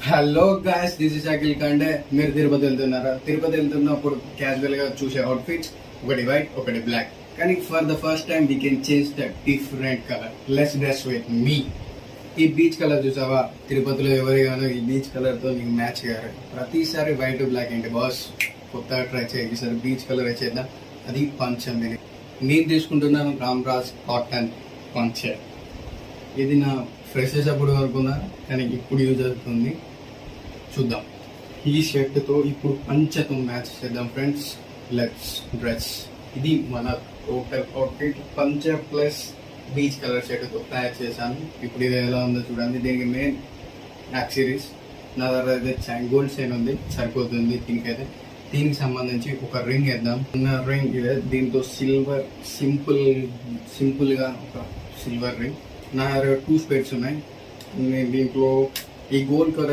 Hello guys, this is Akhil Kande. మీరు తిరుపతి వెళ్తున్నారా? తిరుపతి వెళ్తున్నప్పుడు క్యాజువల్ గా చూసే అవుట్ఫిట్స్ ఒకటి వైట్, ఒకటి బ్లాక్. కానీ for the first time we can change the different colour. Let's dress with me. ఈ బీచ్ కలర్ చూసావా? తిరుపతిలో ఎవరిగానో ఈ బీచ్ కలర్ తో నీకు మ్యాచ్ కారు. ప్రతిసారి వైట్ బ్లాక్ ఏంటి బాస్? కొత్తగా ట్రై చేయాలి. ఈసారి బీచ్ కలర్ వచ్చేద్దాం. అది పంచమిది. నేను తీసుకుంటున్నాను రామ్రాజ్ కాటన్ పంచ. ఇది నా ఫ్రెషెస్ అప్పుడు వరకున్నా, కానీ ఇప్పుడు యూజ్ అవుతుంది. చూద్దాం. ఈ షర్ట్ తో ఇప్పుడు పంచతో మ్యాచ్ చేద్దాం ఫ్రెండ్స్. Let's dress. ఇది మన టోటల్ అవుట్ఫిట్. పంచ ప్లస్ బీచ్ కలర్ షర్ట్ తో తయారు చేశాను. ఇప్పుడు ఇది ఎలా ఉందో చూడండి. దీనికి మెయిన్ యాక్సరీస్ నా దగ్గర అయితే గోల్డ్ చైన్ ఉంది, సరిపోతుంది దీనికైతే. దీనికి సంబంధించి ఒక రింగ్ వేద్దాం. రింగ్ ఇదే. దీంతో సిల్వర్ సింపుల్ గా ఒక సిల్వర్ రింగ్. నా 2 స్పెట్స్ ఉన్నాయి. నేను దీంట్లో ఈ గోల్డ్ కలర్